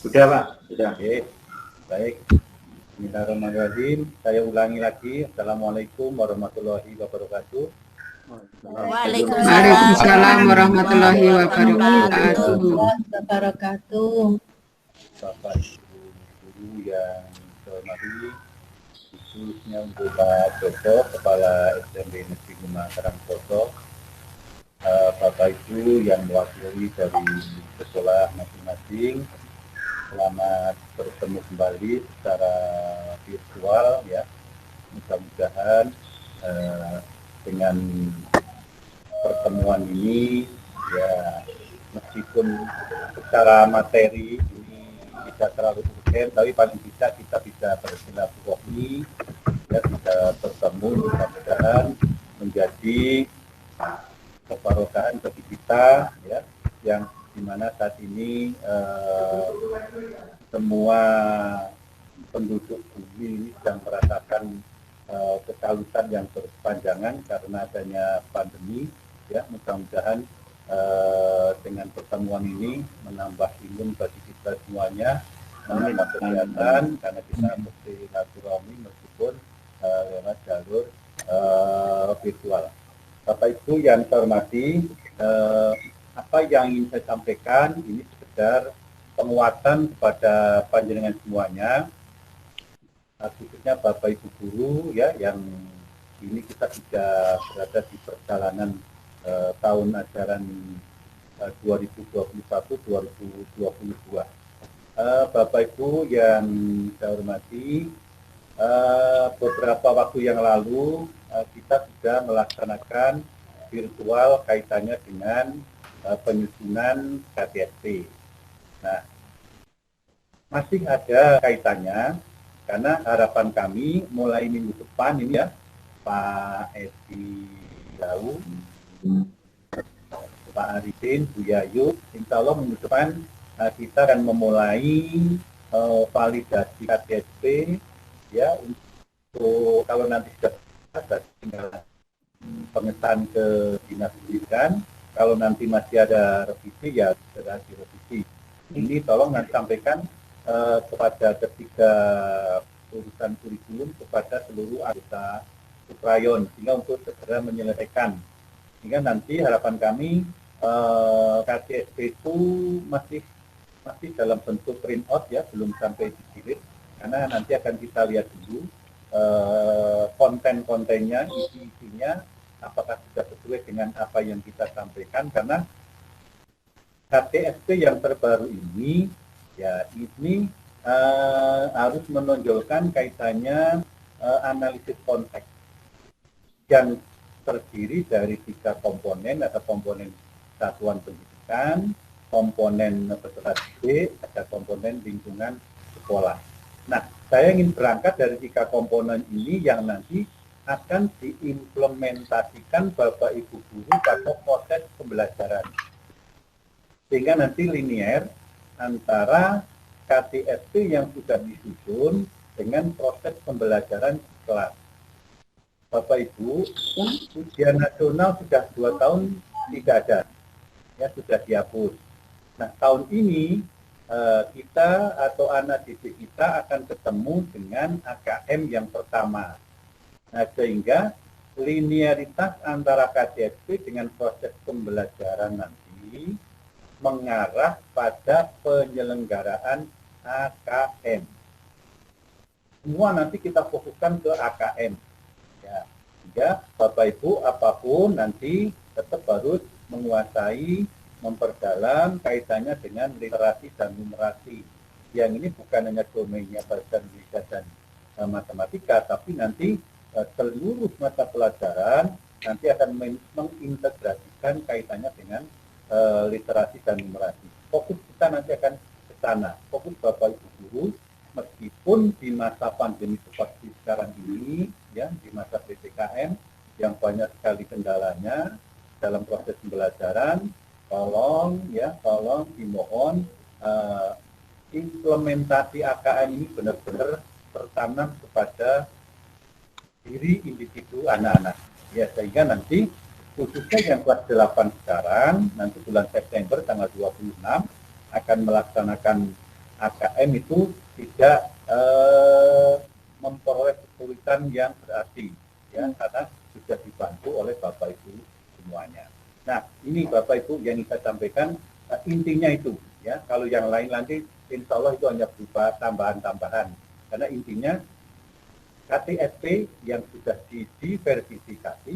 Sudah Pak, sudah. Oke, baik. Bismillahirrahmanirrahim. Saya ulangi lagi. Assalamualaikum warahmatullahi wabarakatuh. Waalaikumsalam Waalaikumsalam warahmatullahi warahmatullahi wabarakatuh. wabarakatuh. Wabarakatuh. Bapak Ibu guru yang saya hormati, khususnya untuk Pak Joko, Kepala SMP Negeri 5 Karangkoso, Bapak Ibu yang mewakili dari sekolah masing-masing, selamat bertemu kembali secara virtual ya. Mudah-mudahan dengan pertemuan ini ya, meskipun secara materi ini tidak terlalu urgen, tapi paling tidak kita bisa bersilaturahmi ya, bisa bertemu, mudah-mudahan menjadi kebarokahan bagi kita ya, yang dimana saat ini semua penduduk bumi ini sedang merasakan kekalutan yang berkepanjangan karena adanya pandemi ya. Mudah-mudahan dengan pertemuan ini menambah imun bagi kita semuanya, menambah kesehatan karena kita mesti silaturahmi meskipun lewat jalur virtual. Bapak Ibu yang saya hormati, apa yang ingin saya sampaikan ini sekedar penguatan kepada panjenengan semuanya, khususnya Bapak Ibu guru ya, yang ini kita sudah berada di perjalanan tahun ajaran 2021-2022. Bapak Ibu yang saya hormati, beberapa waktu yang lalu kita sudah melaksanakan virtual kaitannya dengan penyusunan KTSP. Nah, masih ada kaitannya karena harapan kami mulai minggu depan ini ya, Pak Edi Lau, Pak Arifin, Bu Yayu, insya Allah minggu depan kita akan memulai validasi KTSP ya, untuk kalau nanti sudah ada tinggal pengesahan ke Dinas Pendidikan, kalau nanti masih ada revisi ya sudah direvisi. Ini tolong nanti sampaikan kepada ketiga urusan kurikulum kepada seluruh anggota Suprayon sehingga untuk segera menyelesaikan, sehingga nanti harapan kami KTSP itu masih dalam bentuk print out ya, belum sampai dijilid, karena nanti akan kita lihat dulu konten-kontennya, isi-isinya apakah sudah sesuai dengan apa yang kita sampaikan, karena KTSP yang terbaru ini ya ini harus menonjolkan kaitannya analisis konteks yang terdiri dari 3 komponen, ada komponen satuan pendidikan, komponen peserta didik, ada komponen lingkungan sekolah. Nah, saya ingin berangkat dari 3 komponen ini yang nanti akan diimplementasikan Bapak Ibu guru pada proses pembelajaran, sehingga nanti linear antara KTSP yang sudah disusun dengan proses pembelajaran di kelas. Bapak Ibu, ujian nasional sudah 2 tahun tidak ada, ya sudah dihapus. Nah, tahun ini kita atau anak didik kita akan ketemu dengan AKM yang pertama. Nah, sehingga linearitas antara KTSP dengan proses pembelajaran nanti mengarah pada penyelenggaraan AKM. Semua nanti kita fokuskan ke AKM. Ya, sehingga Bapak Ibu apapun nanti tetap harus menguasai, memperdalam kaitannya dengan literasi dan numerasi. Yang ini bukan hanya domainnya bahasa Indonesia dan matematika, tapi nanti seluruh mata pelajaran nanti akan mengintegrasikan kaitannya dengan literasi dan numerasi. Fokus kita nanti akan ke sana. Fokus Bapak Ibu guru, meskipun di masa pandemi seperti sekarang ini, ya di masa PPKM yang banyak sekali kendalanya dalam proses pembelajaran, tolong dimohon implementasi AKM ini benar-benar tertanam kepada diri individu anak-anak. Ya, sehingga nanti khususnya yang kelas 8 sekarang, nanti bulan September tanggal 26 akan melaksanakan AKM itu tidak memperoleh kesulitan yang berarti, ya, karena sudah dibantu oleh Bapak Ibu semuanya. Nah, ini Bapak Ibu yang saya sampaikan, intinya itu, ya. Kalau yang lain nanti insya Allah itu hanya berupa tambahan-tambahan, karena intinya KTSP yang sudah diversifikasi,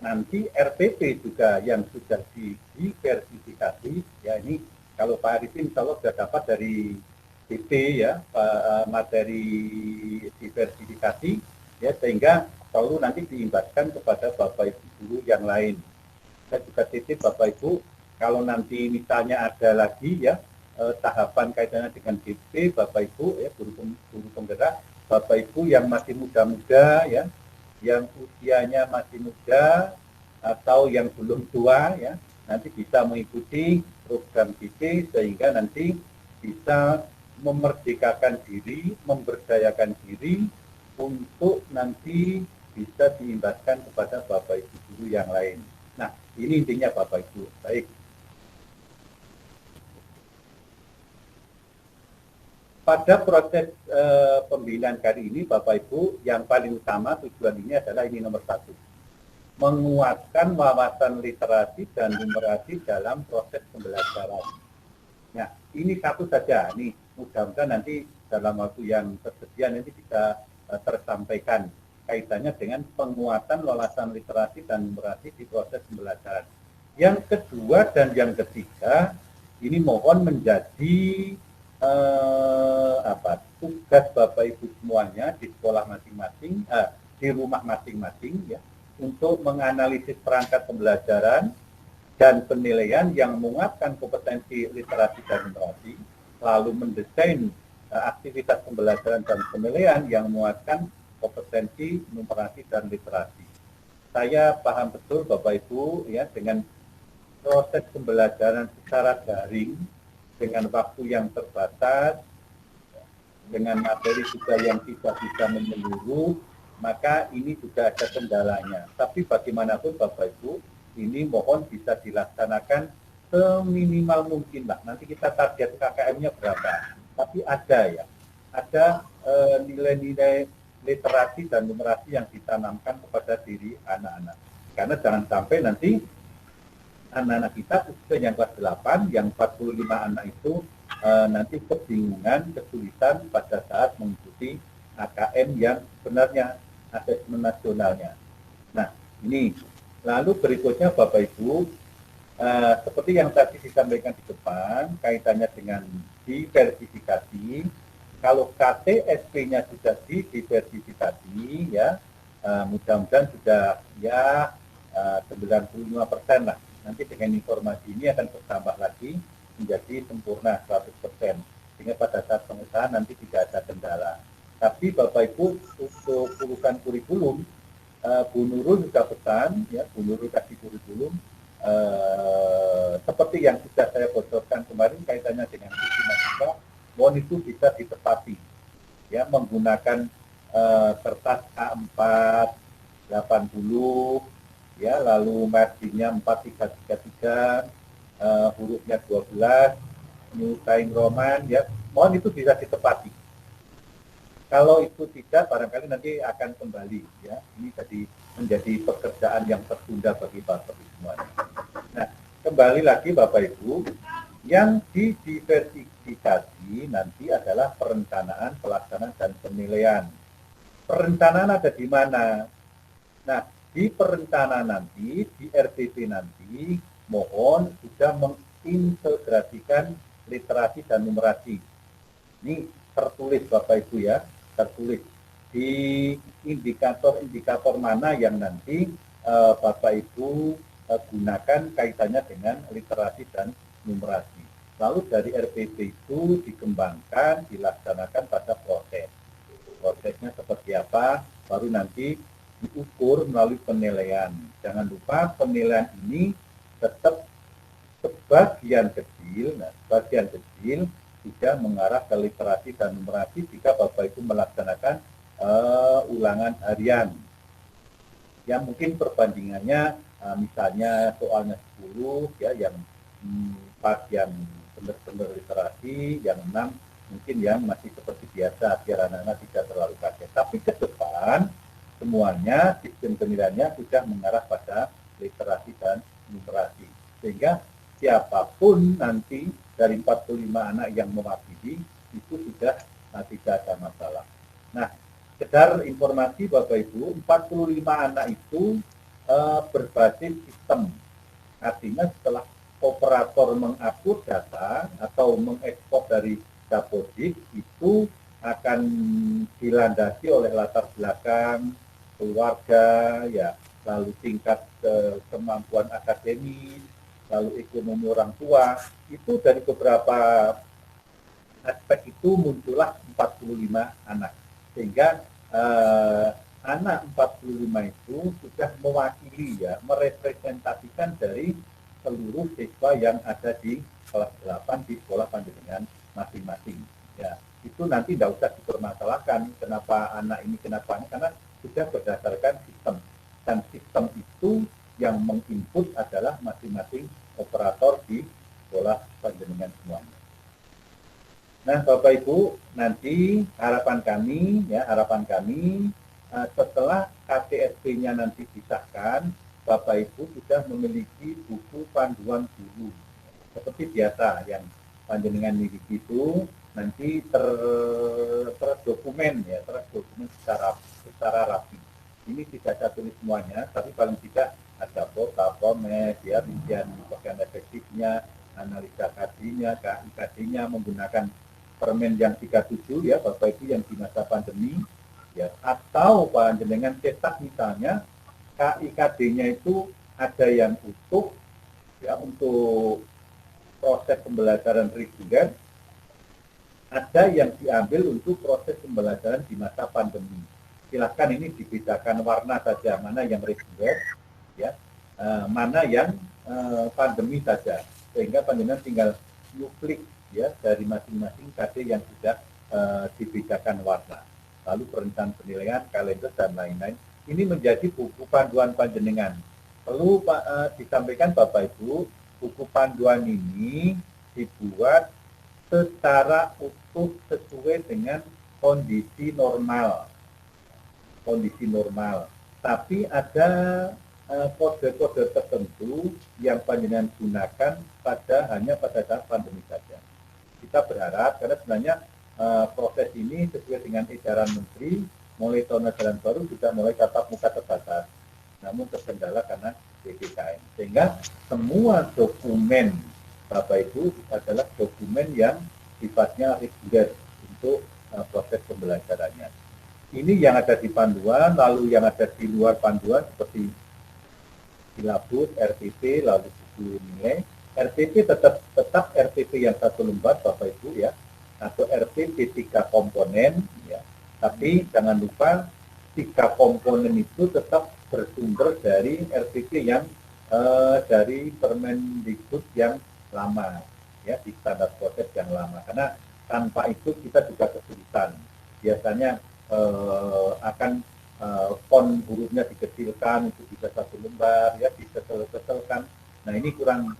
nanti RPP juga yang sudah diversifikasi, ya. Ini kalau Pak Arifin insya Allah sudah dapat dari BP, ya, materi diversifikasi, ya, sehingga selalu nanti diimbaskan kepada Bapak Ibu guru yang lain. Saya juga titip Bapak Ibu, kalau nanti misalnya ada lagi, ya, tahapan kaitannya dengan BP, Bapak Ibu, ya, guru penggerak, Bapak Ibu yang masih muda-muda, ya, yang usianya masih muda atau yang belum tua, ya, nanti bisa mengikuti program BP sehingga nanti bisa memerdekakan diri, memberdayakan diri untuk nanti bisa diimbaskan kepada Bapak Ibu guru yang lain. Nah, ini intinya Bapak Ibu. Baik. Pada proses pembinaan kali ini, Bapak Ibu, yang paling utama tujuan ini adalah ini nomor 1. Menguatkan wawasan literasi dan numerasi dalam proses pembelajaran. Nah, ini satu saja. Nih, mudah-mudahan nanti dalam waktu yang tersedia nanti bisa tersampaikan kaitannya dengan penguatan wawasan literasi dan numerasi di proses pembelajaran. Yang kedua dan yang ketiga, ini mohon menjadi tugas Bapak Ibu semuanya di sekolah masing-masing, di rumah masing-masing, ya, untuk menganalisis perangkat pembelajaran dan penilaian yang menguatkan kompetensi literasi dan numerasi, lalu mendesain aktivitas pembelajaran dan penilaian yang menguatkan kompetensi numerasi dan literasi. Saya paham betul Bapak Ibu, ya, dengan proses pembelajaran secara daring, dengan waktu yang terbatas, dengan materi juga yang tidak bisa menyeluruh, maka ini juga ada kendalanya. Tapi bagaimanapun Bapak Ibu, ini mohon bisa dilaksanakan seminimal mungkin lah. Nanti kita target KKM-nya berapa. Tapi ada, ya, ada nilai-nilai literasi dan numerasi yang ditanamkan kepada diri anak-anak. Karena jangan sampai nanti anak-anak kita khususnya yang kelas 8, yang 45 anak itu nanti kebingungan, kesulitan pada saat mengikuti AKM yang sebenarnya asesmen nasionalnya. Nah, ini. Lalu berikutnya Bapak Ibu, seperti yang tadi disampaikan di depan, kaitannya dengan diversifikasi, kalau KTSP-nya sudah diversifikasi, ya, mudah-mudahan sudah, ya, 95% lah. Nanti dengan informasi ini akan bertambah lagi menjadi sempurna 100%. Sehingga pada saat pengesahan nanti tidak ada kendala. Tapi Bapak Ibu, untuk urusan kurikulum, Bu Nurul sudah pesan, ya, Bu Nurul kasih kurikulum, seperti yang sudah saya bocorkan kemarin kaitannya dengan visi mahasiswa, mohon itu bisa ditepati, ya, menggunakan kertas A4 80, ya, lalu marginnya 4333, hurufnya 12, New Time Roman, ya, mohon itu bisa ditepati. Kalau itu tidak, barangkali nanti akan kembali, ya, ini menjadi pekerjaan yang tertunda bagi Bapak Ibu semuanya. Nah, kembali lagi Bapak Ibu, yang didiversifikasi nanti adalah perencanaan, pelaksanaan, dan penilaian. Perencanaan ada di mana? Nah, di perencanaan nanti, di RPP nanti, mohon sudah mengintegrasikan literasi dan numerasi. Ini tertulis Bapak Ibu, ya, tertulis di indikator-indikator mana yang nanti Bapak Ibu gunakan kaitannya dengan literasi dan numerasi. Lalu dari RPP itu dikembangkan, dilaksanakan pada proses. Prosesnya seperti apa, baru nanti diukur melalui penilaian. Jangan lupa penilaian ini tetap sebagian kecil juga mengarah ke literasi dan numerasi jika Bapak Ibu melaksanakan ulangan harian. Yang mungkin perbandingannya misalnya soalnya 10, ya, yang 4 yang benar-benar literasi, yang 6 mungkin yang masih seperti biasa biar anak-anak tidak terlalu kaget. Tapi ke depan semuanya sistem penilaiannya sudah mengarah pada literasi dan numerasi. Sehingga siapapun nanti dari 45 anak yang mewakili itu sudah tidak ada masalah. Nah, sekedar informasi Bapak Ibu, 45 anak itu berbasis sistem. Artinya setelah operator mengupload data atau mengekspor dari Dapodik itu akan dilandasi oleh latar belakang keluarga, ya, lalu tingkat kemampuan akademis, lalu ekonomi orang tua. Itu dari beberapa aspek itu muncullah 45 anak. Sehingga anak 45 itu sudah mewakili, ya, merepresentasikan dari seluruh siswa yang ada di kelas 8 di sekolah panjenengan masing-masing. Ya, itu nanti tidak usah dipermasalahkan kenapa anak ini, kenapa ini, karena sudah berdasarkan sistem. Dan sistem itu yang menginput adalah masing-masing operator di sekolah panjenengan semuanya. Nah, Bapak Ibu, nanti harapan kami setelah KTSP-nya nanti disahkan, Bapak Ibu sudah memiliki buku panduan guru. Seperti biasa yang panjenengan miliki itu nanti terdokumen secara rapi. Ini tidak saya tulis semuanya, tapi paling tidak ada foto, format, ya, rincian bagian efektifnya, analisa KD-nya, KIKD-nya menggunakan Permen yang 37, ya Bapak Ibu, yang di masa pandemi, ya, atau panjenengan cetak misalnya KIKD-nya itu ada yang utuh, ya, untuk proses pembelajaran reguler, ada yang diambil untuk proses pembelajaran di masa pandemi. Silahkan ini dibedakan warna saja, mana yang reguler, ya, mana yang pandemi saja, sehingga panjenengan tinggal klik, ya, dari masing-masing KD yang sudah dibedakan warna. Lalu perencanaan penilaian, kalender, dan lain-lain. Ini menjadi buku panduan panjenengan. Perlu disampaikan Bapak Ibu, buku panduan ini dibuat secara utuh sesuai dengan kondisi normal. Tapi ada kode-kode tertentu yang panjenengan gunakan hanya pada saat pandemi saja. Kita berharap, karena sebenarnya proses ini sesuai dengan edaran Menteri, mulai tahun ajaran baru sudah mulai tatap muka terbatas, namun terkendala karena PPKM. Sehingga semua dokumen Bapak Ibu adalah dokumen yang sifatnya reguler untuk proses pembelajarannya. Ini yang ada di panduan, lalu yang ada di luar panduan seperti silabus, RTP, lalu buku nilai. RTP tetap RTP yang 1 lembar Bapak Ibu, ya, atau RTP 3 komponen, ya. Tapi jangan lupa 3 komponen itu tetap bersumber dari RTP yang dari Permendikbud yang lama, ya, di standar proses yang lama. Karena tanpa itu kita juga kesulitan. Biasanya akan font hurufnya dikecilkan, itu bisa 1 lembar, ya, diketel-ketelkan. Nah, ini kurang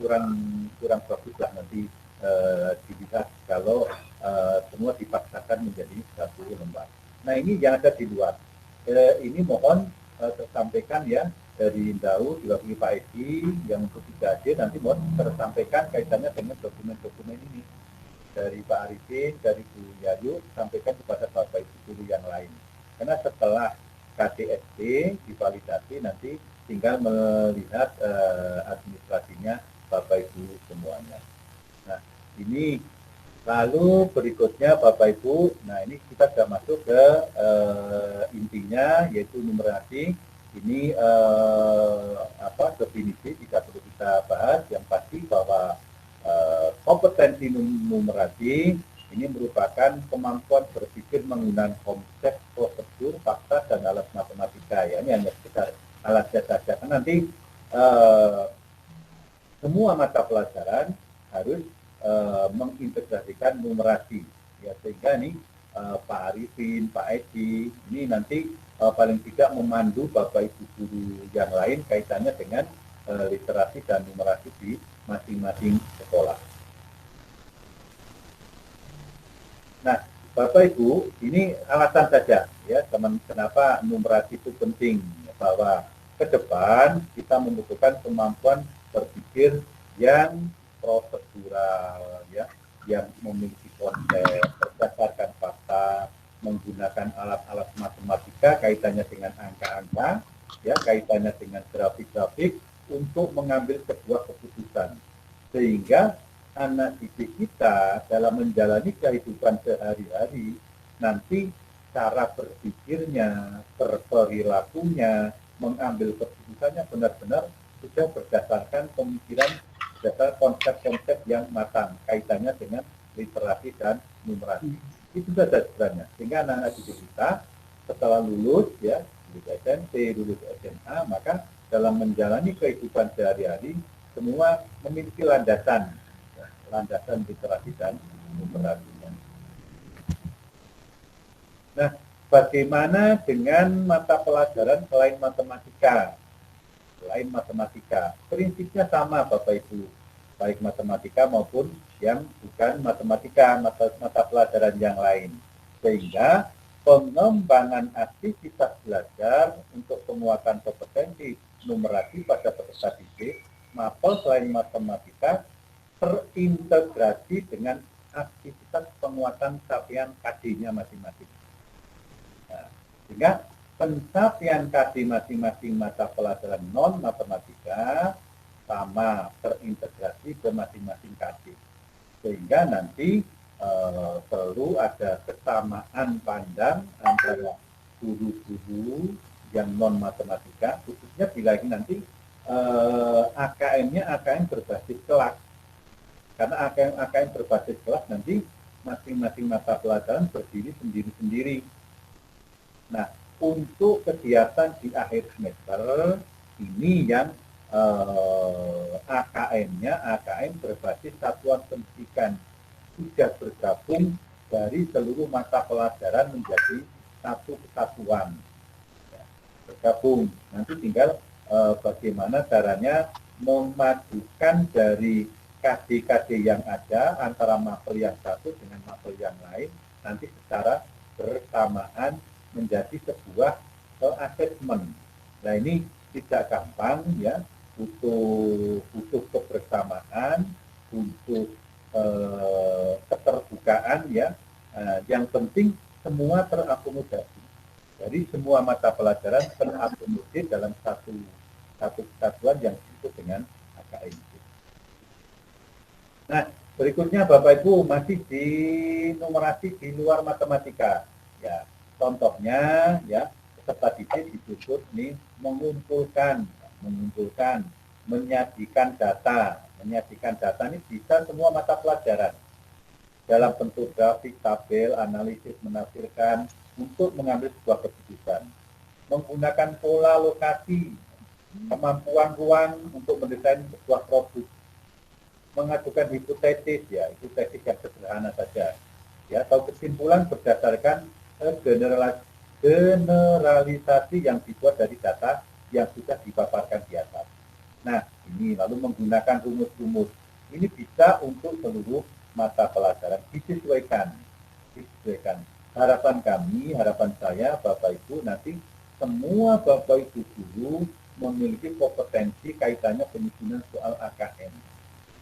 bagus lah nanti dilihat kalau semua dipaksakan menjadi 1 lembar. Nah, ini yang ada di luar. Ini mohon tersampaikan, ya, dari Indau diwakili Pak Edi yang untuk 3D, nanti mohon tersampaikan kaitannya dengan dokumen-dokumen ini. Dari Pak Arifin, dari Bu Yayu, sampaikan kepada Bapak Ibu guru yang lain. Karena setelah KTSP divalidasi, nanti tinggal melihat administrasinya Bapak Ibu semuanya. Nah, ini lalu berikutnya Bapak Ibu, nah ini kita sudah masuk ke intinya, yaitu numerasi. Ini definisi tidak perlu kita bahas, yang pasti bahwa kompetensi numerasi ini merupakan kemampuan berpikir menggunakan konsep, prosedur, fakta, dan alat matematika. Ya, ini hanya sekitar alatnya saja. Kan nanti semua mata pelajaran harus mengintegrasikan numerasi. Ya, sehingga ini Pak Arifin, Pak Edi, ini nanti paling tidak memandu Bapak Ibu guru yang lain kaitannya dengan literasi dan numerasi di masing-masing sekolah. Nah, Bapak Ibu, ini alasan saja ya teman kenapa numerasi itu penting, bahwa ke depan kita membutuhkan kemampuan berpikir yang prosedural ya, yang memiliki konsep berdasarkan fakta, menggunakan alat-alat matematika kaitannya dengan angka-angka, ya kaitannya dengan grafik-grafik untuk mengambil sebuah keputusan, sehingga anak didik kita dalam menjalani kehidupan sehari-hari nanti cara berpikirnya, berperilakunya, mengambil keputusannya benar-benar sudah berdasarkan pemikiran, berdasarkan konsep-konsep yang matang kaitannya dengan literasi dan numerasi. Itu saja sebenarnya. Sehingga anak-anak didik kita setelah lulus ya, lulus SMP, lulus SMA, maka dalam menjalani kehidupan sehari-hari semua memiliki landasan literasi dan numerasi. Nah, bagaimana dengan mata pelajaran selain matematika? Selain matematika, prinsipnya sama Bapak Ibu, baik matematika maupun yang bukan matematika, mata pelajaran yang lain. Sehingga pengembangan aktivitas belajar untuk penguatan kompetensi numerasi pada peserta didik, mapel selain matematika terintegrasi dengan aktivitas penguatan capaian KD-nya masing-masing. Nah, sehingga pencapaian KD masing-masing mata pelajaran non-matematika sama terintegrasi ke masing-masing KD. Sehingga nanti perlu ada kesamaan pandang antara guru-guru yang non-matematika, khususnya bila ini nanti AKM-nya AKM berbasis kelas. Karena AKM berbasis kelas nanti masing-masing mata pelajaran berdiri sendiri-sendiri. Nah, untuk kegiatan di akhir semester ini yang AKM-nya AKM berbasis satuan pendidikan, sudah bergabung dari seluruh mata pelajaran menjadi satu kesatuan. Ya, bergabung. Nanti tinggal bagaimana caranya memadukan dari KD-KD yang ada antara mapel yang satu dengan mapel yang lain nanti secara bersamaan menjadi sebuah assessment. Nah, ini tidak gampang ya, butuh kebersamaan, butuh keterbukaan ya. Yang penting semua terakomodasi. Jadi semua mata pelajaran terakomodir dalam satu kesatuan yang disebut dengan AKM. Nah, berikutnya Bapak Ibu masih di numerasi di luar matematika. Ya, contohnya ya peserta didik dituntut nih mengumpulkan, menyajikan data. Menyajikan data ini bisa semua mata pelajaran dalam bentuk grafik, tabel, analisis, menafsirkan untuk mengambil sebuah keputusan. Menggunakan pola lokasi, kemampuan ruang untuk mendesain sebuah produk. Mengajukan hipotesis ya, hipotesis yang sederhana saja ya, atau kesimpulan berdasarkan generalisasi yang dibuat dari data yang sudah dipaparkan di atas. Nah, ini lalu menggunakan rumus-rumus ini bisa untuk seluruh mata pelajaran disesuaikan. Harapan kami, harapan saya Bapak Ibu nanti semua Bapak Ibu guru memiliki kompetensi kaitannya penyusunan soal AKM.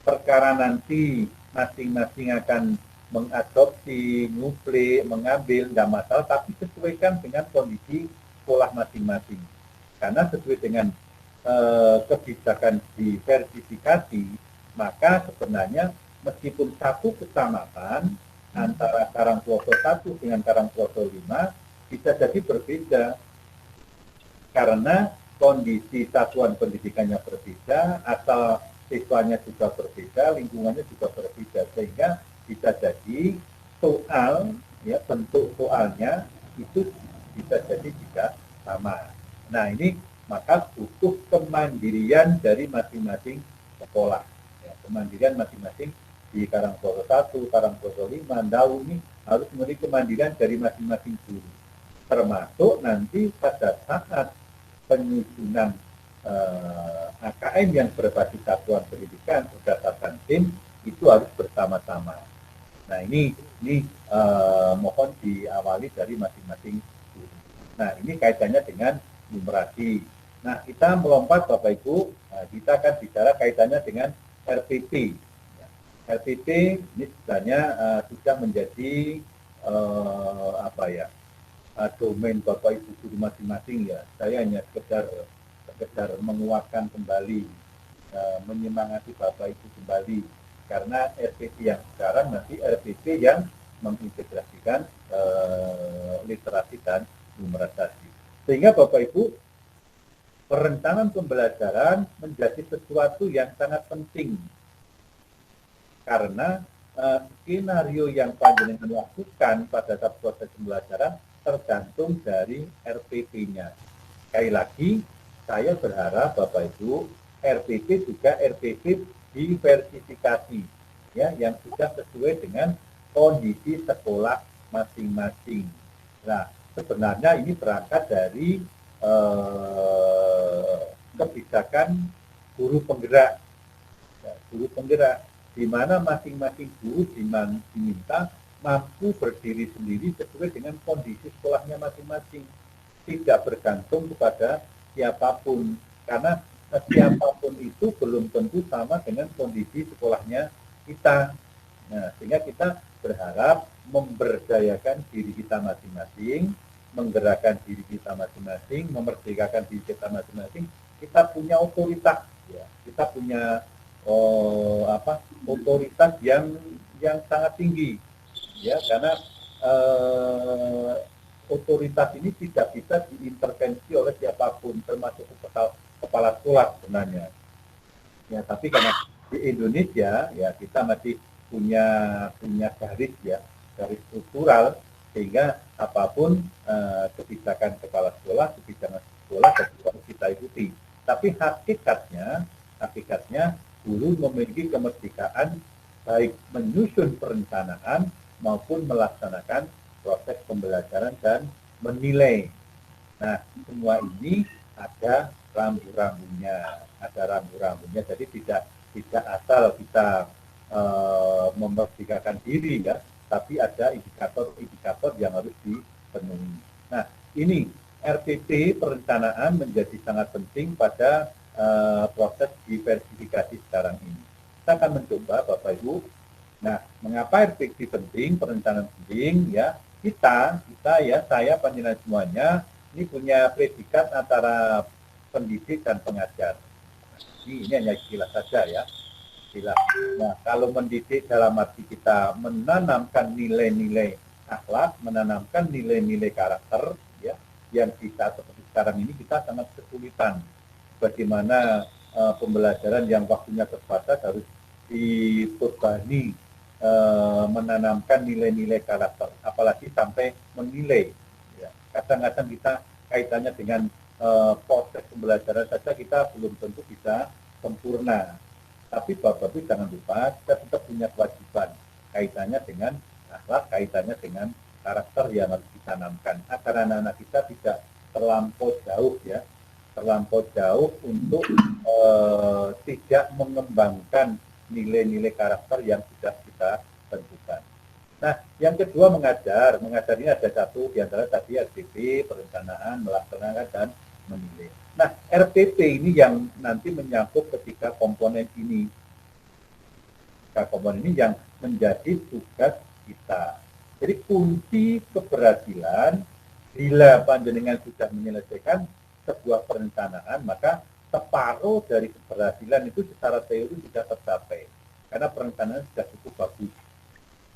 Perkara nanti masing-masing akan mengadopsi, nguplik, mengambil, tidak masalah, tapi sesuaikan dengan kondisi sekolah masing-masing. Karena sesuai dengan kebijakan diversifikasi, maka sebenarnya meskipun satu kecamatan antara Karangploso 1 dengan Karangploso 5 bisa jadi berbeda. Karena kondisi satuan pendidikannya berbeda, asal siswanya juga berbeda, lingkungannya juga berbeda, sehingga bisa jadi soal, ya bentuk soalnya itu bisa jadi tidak sama. Nah, ini maka butuh kemandirian dari masing-masing sekolah. Ya, kemandirian masing-masing di Karangploso 1, Karangploso 5, Ndau ini harus memiliki kemandirian dari masing-masing guru. Termasuk nanti pada saat penyusunan AKM yang berbasis satuan pendidikan berdasarkan tim itu harus bersama-sama. Nah ini mohon diawali dari masing-masing guru. Nah ini kaitannya dengan numerasi. Nah kita melompat Bapak Ibu, kita akan bicara kaitannya dengan RPP. RPP ini sebenarnya sudah menjadi domain Bapak Ibu guru masing-masing ya. Saya hanya sekedar menguatkan kembali, menyemangati Bapak Ibu kembali, karena RPP yang sekarang nanti RPP yang mengintegrasikan literasi dan numerasi. Sehingga Bapak Ibu, perencanaan pembelajaran menjadi sesuatu yang sangat penting, karena skenario yang panjenengan lakukan pada saat proses pembelajaran tergantung dari RPP-nya. Sekali lagi, saya berharap Bapak Ibu, RPP juga RPP diversifikasi, ya, yang sudah sesuai dengan kondisi sekolah masing-masing. Nah, sebenarnya ini berangkat dari kebijakan guru penggerak, ya, guru penggerak, di mana masing-masing guru diminta mampu berdiri sendiri sesuai dengan kondisi sekolahnya masing-masing, tidak bergantung kepada siapapun, karena siapapun itu belum tentu sama dengan kondisi sekolahnya kita. Nah, sehingga kita berharap memberdayakan diri kita masing-masing, menggerakkan diri kita masing-masing, memerdekakan diri kita masing-masing. Kita punya otoritas, ya, kita punya otoritas yang sangat tinggi, ya, karena otoritas ini tidak bisa diintervensi oleh siapapun, termasuk kepala sekolah sebenarnya. Ya, tapi karena di Indonesia ya kita masih punya garis, ya, garis struktural, sehingga apapun kebijakan kepala sekolah, kebijakan sekolah harus kita ikuti. Tapi hakikatnya guru memiliki kemerdekaan baik menyusun perencanaan maupun melaksanakan proses pembelajaran dan menilai. Nah, semua ini ada rambu-rambunya, Jadi tidak asal kita memerdekakan diri, ya, tapi ada indikator-indikator yang harus dipenuhi. Nah, ini RPP perencanaan menjadi sangat penting pada proses diversifikasi sekarang ini. Kita akan mencoba Bapak Ibu. Nah, mengapa RPP penting, perencanaan penting, ya? Kita ya, saya panjenengan semuanya ini punya predikat antara pendidik dan pengajar. Ini hanya istilah saja, ya. Istilah. Nah, kalau mendidik dalam arti kita menanamkan nilai-nilai akhlak, menanamkan nilai-nilai karakter, ya, yang kita seperti sekarang ini kita sangat kesulitan. Bagaimana pembelajaran yang waktunya terbatas harus dibebani menanamkan nilai-nilai karakter, apalagi sampai menilai. Ya. Kadang-kadang kita kaitannya dengan proses pembelajaran saja kita belum tentu bisa sempurna. Tapi Bapak Ibu jangan lupa kita tetap punya kewajiban kaitannya dengan akhlak, kaitannya dengan karakter yang harus ditanamkan agar anak-anak kita tidak terlampau jauh, ya, untuk tidak mengembangkan nilai-nilai karakter yang sudah kita tentukan. Nah, yang kedua mengajar ini ada satu di antara tadi RPP, perencanaan, melaksanakan, dan menilai. Nah, RPP ini yang nanti menyangkut ketiga komponen ini. Ketiga komponen ini yang menjadi tugas kita. Jadi kunci keberhasilan bila panjenengan sudah menyelesaikan sebuah perencanaan, maka separuh dari keberhasilan itu secara teori sudah tercapai karena perencanaan sudah cukup bagus.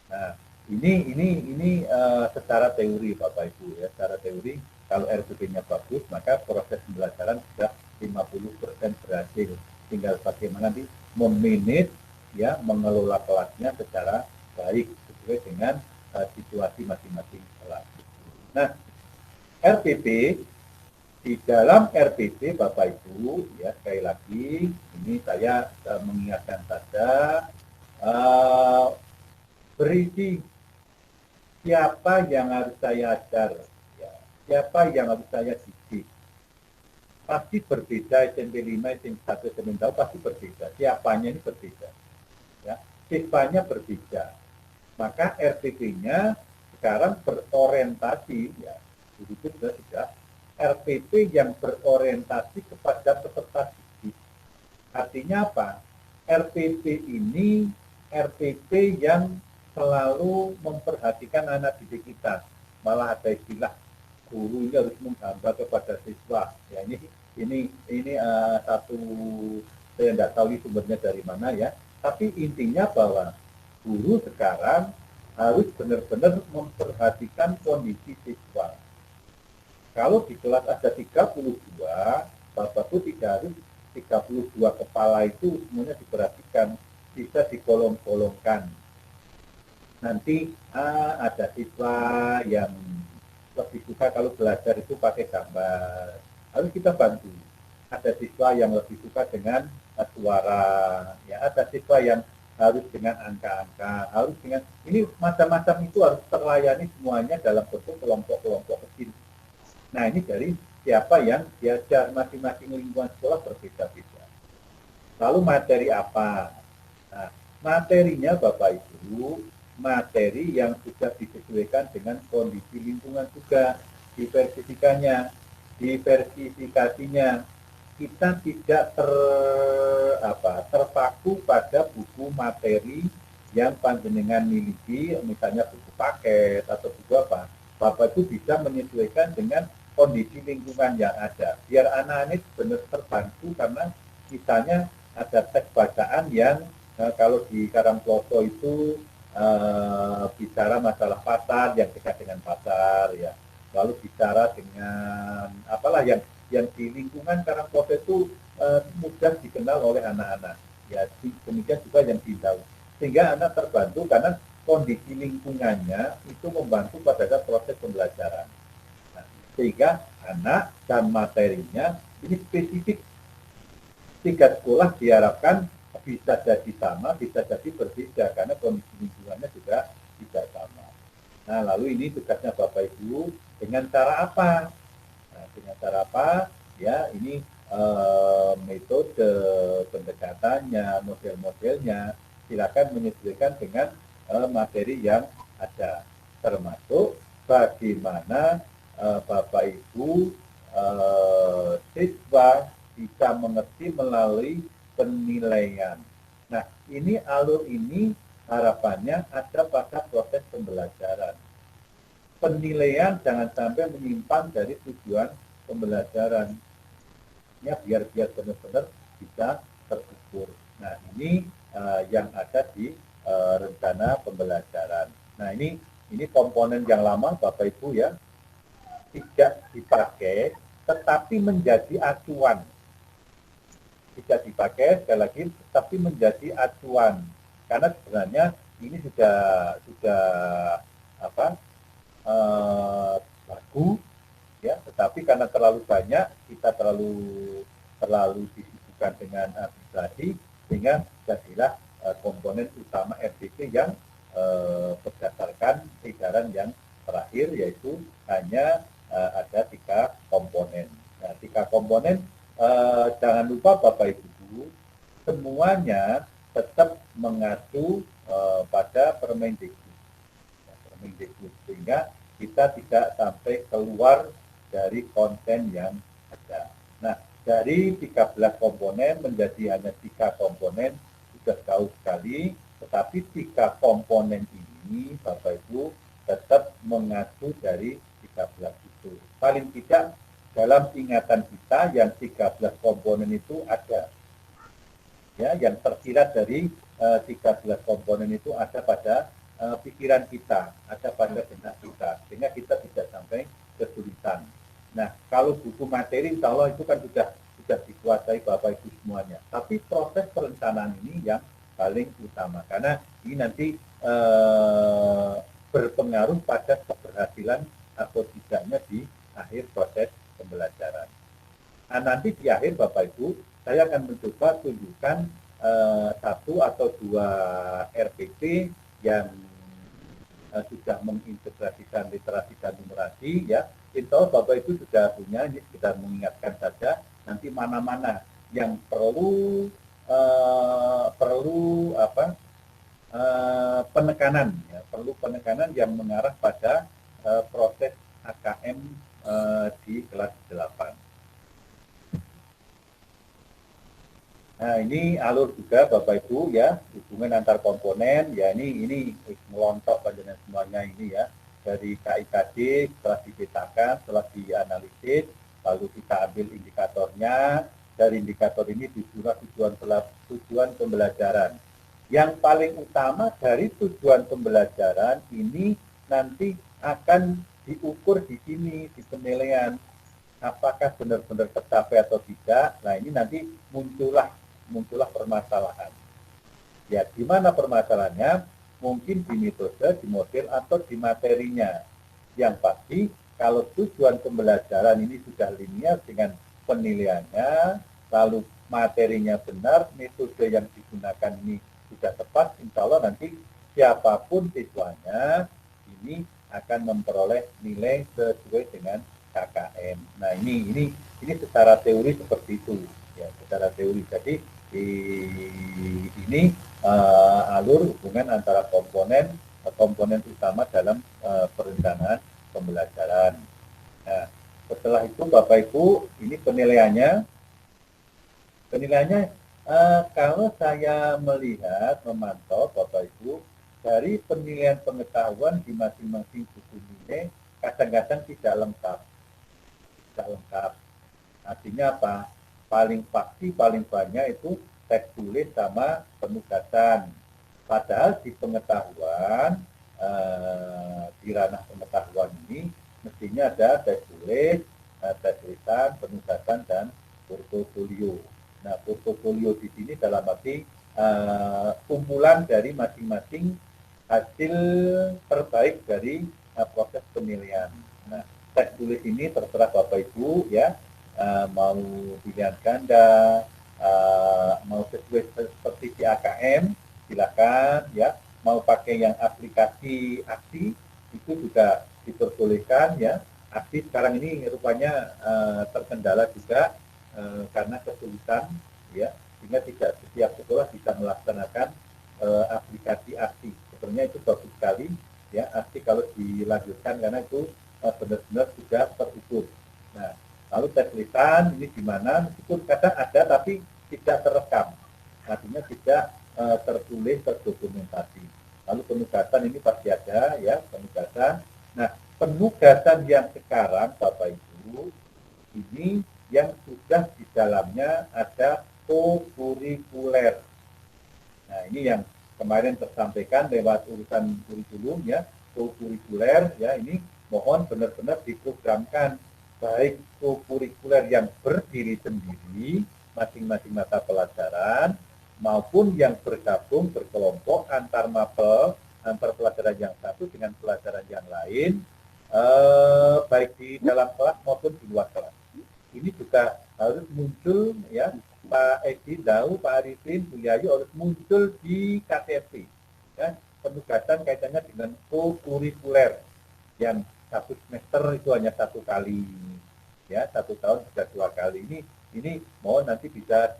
Nah, ini secara teori Bapak Ibu, ya, secara teori kalau RPP-nya bagus maka proses pembelajaran sudah 50% berhasil. Tinggal bagaimana nanti memanage, ya, mengelola kelasnya secara baik sesuai dengan situasi masing-masing kelas. Nah, RPP, di dalam RPP Bapak Ibu, ya, sekali lagi ini saya mengingatkan saja berisi siapa yang harus saya ajar, ya, siapa yang harus saya didik. Pasti berbeda, SMP 5, SMP 1, SMP 2 pasti berbeda. Siapanya ini berbeda, ya. Siswanya berbeda. Maka RPP-nya sekarang berorientasi, ya, itu sudah RPP yang berorientasi kepada peserta didik. Artinya apa? RPP ini RPP yang selalu memperhatikan anak didik kita. Malah ada istilah guru ini harus menghamba kepada siswa. Ya, ini satu, saya tidak tahu ini sumbernya dari mana ya. Tapi intinya bahwa guru sekarang harus benar-benar memperhatikan kondisi siswa. Kalau di kelas ada 32, Bapak itu tidak harus 32 kepala itu semuanya diperhatikan, bisa dikolong-kolongkan. Nanti ada siswa yang lebih suka kalau belajar itu pakai gambar, harus kita bantu. Ada siswa yang lebih suka dengan suara, ya ada siswa yang harus dengan angka-angka, harus dengan ini macam-macam itu harus terlayani semuanya dalam bentuk kelompok-kelompok kecil. Nah ini dari siapa yang diajar, masing-masing lingkungan sekolah berbeda-beda. Lalu materi apa? Nah, materinya Bapak Ibu, materi yang sudah disesuaikan dengan kondisi lingkungan juga, diversifikasinya. Kita tidak terpaku pada buku materi yang panjenengan miliki, misalnya buku paket atau buku apa. Bapak itu bisa menyesuaikan dengan kondisi lingkungan yang ada. Biar anak-anak benar terbantu karena misalnya ada teks bacaan yang kalau di Karangploso itu bicara masalah pasar yang dekat dengan pasar ya. Lalu bicara dengan apalah yang di lingkungan Karangploso itu mudah dikenal oleh anak-anak. Ya, demikian juga yang di Dau. Sehingga anak terbantu karena kondisi lingkungannya itu membantu pada proses pembelajaran. Nah, sehingga anak dan materinya ini spesifik. 3 sekolah diharapkan bisa jadi sama, bisa jadi berbeda karena kondisi lingkungannya juga tidak sama. Nah, lalu ini tugasnya Bapak Ibu dengan cara apa? Nah, dengan cara apa? Ya, ini metode pendekatannya, model-modelnya, silakan menyesuaikan dengan materi yang ada, termasuk bagaimana Bapak Ibu siswa bisa mengerti melalui penilaian. Nah, ini alur ini harapannya ada pada proses pembelajaran. Penilaian jangan sampai menyimpang dari tujuan pembelajaran. Ya, biar benar-benar bisa terukur. Nah, ini yang ada di rencana pembelajaran. Nah, ini komponen yang lama Bapak Ibu ya, tidak dipakai tetapi menjadi acuan. Tidak dipakai sekali lagi tetapi menjadi acuan. Karena sebenarnya ini sudah bagus ya, tetapi karena terlalu banyak, kita terlalu disibukkan dengan administrasi, sehingga jadilah komponen utama RPP yang berdasarkan edaran yang terakhir, yaitu hanya ada 3 komponen. Nah, 3 komponen, jangan lupa Bapak Ibu, semuanya tetap mengacu pada Permendikbud. Sehingga kita tidak sampai keluar dari konten yang ada. Nah, dari 13 komponen menjadi hanya 3 komponen sudah jauh sekali, tetapi 3 komponen ini Bapak Ibu tetap mengacu dari 13 itu. Paling tidak dalam ingatan kita yang 13 komponen itu ada. Ya, yang tersirat dari 13 komponen itu ada pada pikiran kita, ada pada benak kita, sehingga kita tidak sampai kesulitan. Nah, kalau buku materi, insya Allah itu kan sudah dikuasai Bapak Ibu semuanya. Tapi proses perencanaan ini yang paling utama, karena ini nanti berpengaruh pada keberhasilan atau tidaknya di akhir proses pembelajaran. Nah, nanti di akhir Bapak Ibu, saya akan mencoba tunjukkan 1 atau 2 RPP yang sudah mengintegrasikan literasi dan numerasi ya. Insya Allah Bapak Ibu sudah punya, ini kita mengingatkan saja nanti mana-mana yang perlu penekanan ya, perlu penekanan yang mengarah pada proses AKM di kelas 8. Nah, ini alur juga Bapak Ibu ya, hubungan antar komponen ya, ini melontok pada semuanya ini ya, dari KIKD setelah dipetakan, setelah dianalisis, lalu kita ambil indikatornya, dari indikator ini disurat tujuan pembelajaran. Yang paling utama dari tujuan pembelajaran ini nanti akan diukur di sini, di penilaian, apakah benar-benar tercapai atau tidak. Nah, ini nanti muncullah permasalahan. Ya, di mana permasalahannya? Mungkin di metode, di model, atau di materinya. Yang pasti, kalau tujuan pembelajaran ini sudah linear dengan penilaiannya, lalu materinya benar, metode yang digunakan ini sudah tepat, insya Allah nanti siapapun siswanya ini akan memperoleh nilai sesuai dengan KKM. Nah, ini secara teori seperti itu, ya, secara teori. Jadi ini alur hubungan antara komponen utama dalam perencanaan pembelajaran. Nah, setelah itu Bapak Ibu, ini penilaiannya kalau saya melihat, memantau Bapak Ibu, dari penilaian pengetahuan di masing-masing buku nilai kadang-kadang tidak lengkap. Artinya apa? Paling pasti, paling banyak itu teks tulis sama penugasan. Padahal di pengetahuan, di ranah pengetahuan ini, mestinya ada teks tulis, teks tulisan, penugasan, dan portofolio. Nah, portofolio di sini dalam arti kumpulan dari masing-masing hasil terbaik dari proses penilaian. Nah, teks tulis ini terserah Bapak Ibu ya, mau pilihan ganda, mau sesuai seperti di AKM, silakan ya. Mau pakai yang aplikasi aksi, itu juga diperbolehkan ya. Aksi sekarang ini rupanya terkendala juga karena kesulitan ya, sehingga tidak setiap sekolah bisa melaksanakan aplikasi aksi. Sebenarnya itu bagus sekali ya, aksi kalau dilanjutkan karena itu benar-benar sudah terukur. Nah, lalu tes tulisan ini di mana meskipun kadang ada tapi tidak terekam, artinya tidak tertulis, terdokumentasi. Lalu penugasan ini pasti ada ya, penugasan. Nah, penugasan yang sekarang Bapak Ibu ini yang sudah di dalamnya ada kokurikuler. Nah, ini yang kemarin tersampaikan lewat urusan kurikulum ya, kokurikuler ya, ini mohon benar-benar diprogramkan, baik kokurikuler yang berdiri sendiri masing-masing mata pelajaran maupun yang bergabung berkelompok antar mapel, antar pelajaran yang satu dengan pelajaran yang lain, baik di dalam kelas maupun di luar kelas. Ini juga harus muncul ya, Pak Edi tahu, Pak Arifin, Bu Yayu harus muncul di KTP ya, penugasan kaitannya dengan kokurikuler yang satu semester itu hanya satu kali ya, 1 tahun sudah 2 kali. Ini mohon nanti bisa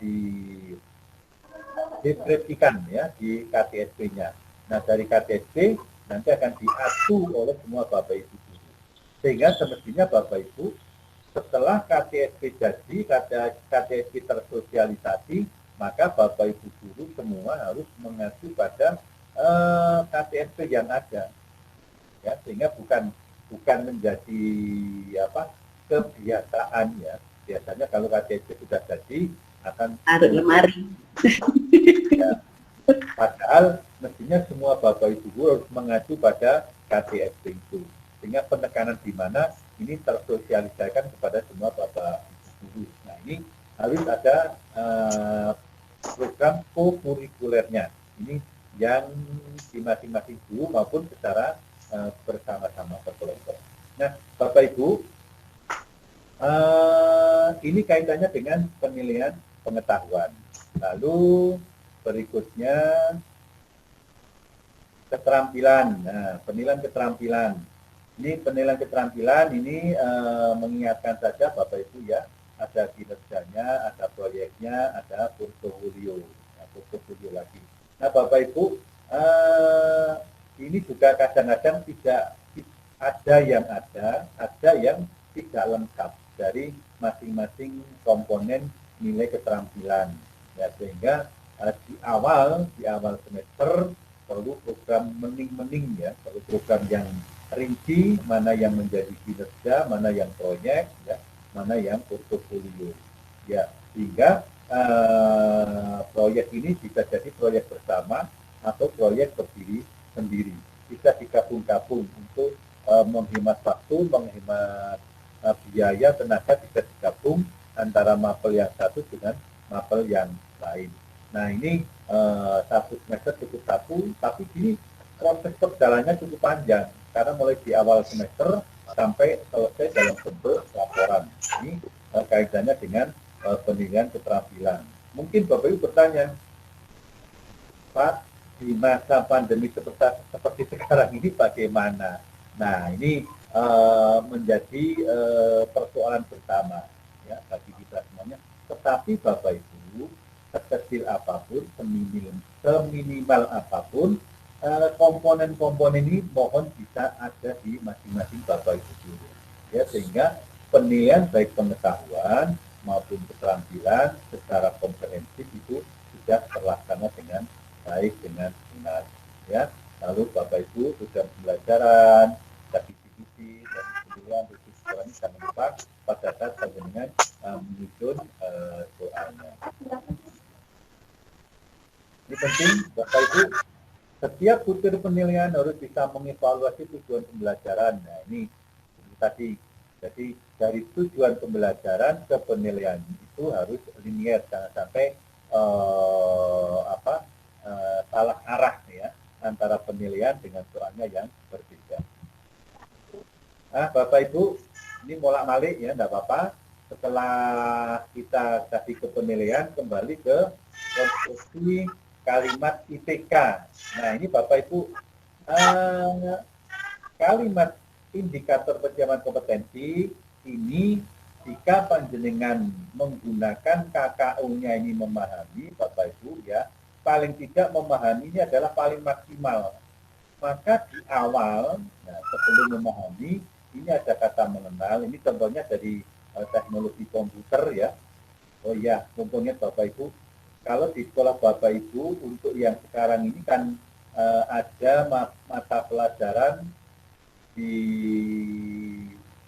deskripsikan ya di KTSP-nya. Nah, dari KTSP nanti akan diatur oleh semua Bapak Ibu guru. Sehingga semestinya Bapak Ibu setelah KTSP jadi, KTSP tersosialisasi, maka Bapak Ibu guru semua harus mengacu pada KTSP yang ada. Ya, sehingga bukan menjadi kebiasaan ya. Biasanya kalau KTSP sudah jadi akan taruh lemari. Ya, padahal mestinya semua Bapak Ibu guru harus mengacu pada KTSP itu. Sehingga penekanan di mana ini tersosialisasikan kepada semua Bapak Ibu guru. Nah, ini harus ada program kokurikulernya. Ini yang di masing-masing guru maupun secara bersama-sama berkelompok. Nah, Bapak Ibu, ini kaitannya dengan penilaian pengetahuan. Lalu berikutnya keterampilan. Nah, penilaian keterampilan. Ini penilaian keterampilan ini mengingatkan saja Bapak Ibu ya, ada kinerjanya, ada proyeknya, ada portofolio. Nah, portofolio lagi. Nah, Bapak Ibu, ini juga kadang-kadang tidak ada yang tidak lengkap dari masing-masing komponen nilai keterampilan. Ya, sehingga di awal semester perlu program mening-mening ya, perlu program yang rinci, mana yang menjadi kinerja, mana yang proyek, ya, mana yang portofolio. Ya, sehingga proyek ini bisa jadi proyek bersama atau proyek berdiri sendiri. Bisa digabung-gabung untuk menghemat waktu, menghemat biaya, tenaga, bisa digabung antara mapel yang satu dengan mapel yang lain. Nah ini satu semester cukup satu, tapi ini proses perjalanannya cukup panjang karena mulai di awal semester sampai selesai dalam bentuk laporan. Ini kaitannya dengan penilaian keterampilan. Mungkin Bapak Ibu bertanya, Pak, di masa pandemi seperti sekarang ini bagaimana? Nah ini menjadi persoalan bersama ya bagi kita semuanya. Tetapi Bapak Ibu, sekecil apapun, seminimal apapun, komponen-komponen ini mohon bisa ada di masing-masing Bapak Ibu dulu. Ya, sehingga penilaian baik pengetahuan maupun keterampilan secara komprehensif itu sudah terlaksana dengan baik, dengan benar. Ya, lalu Bapak Ibu sudah pembelajaran, diskusi dan kemudian diskusi jangan lupa pada saat dengan menyusun soalnya. Ini penting Bapak Ibu, setiap butir penilaian harus bisa mengevaluasi tujuan pembelajaran. Nah ini tadi, jadi dari tujuan pembelajaran ke penilaian itu harus linier, jangan sampai salah arah ya antara penilaian dengan soalnya yang berbeda. Nah Bapak Ibu, ini molak-malik ya, enggak apa-apa. Setelah kita kasih ke penilaian, kembali ke konstruksi kalimat IPK. Nah ini Bapak Ibu, kalimat indikator pencapaian kompetensi ini jika panjenengan menggunakan KKU-nya ini memahami, Bapak Ibu ya, paling tidak memahaminya adalah paling maksimal. Maka di awal, nah, sebelum memahami, ini ada kata mengenal. Ini contohnya dari teknologi komputer ya. Oh iya, contohnya Bapak Ibu, kalau di sekolah Bapak Ibu untuk yang sekarang ini kan ada mata pelajaran di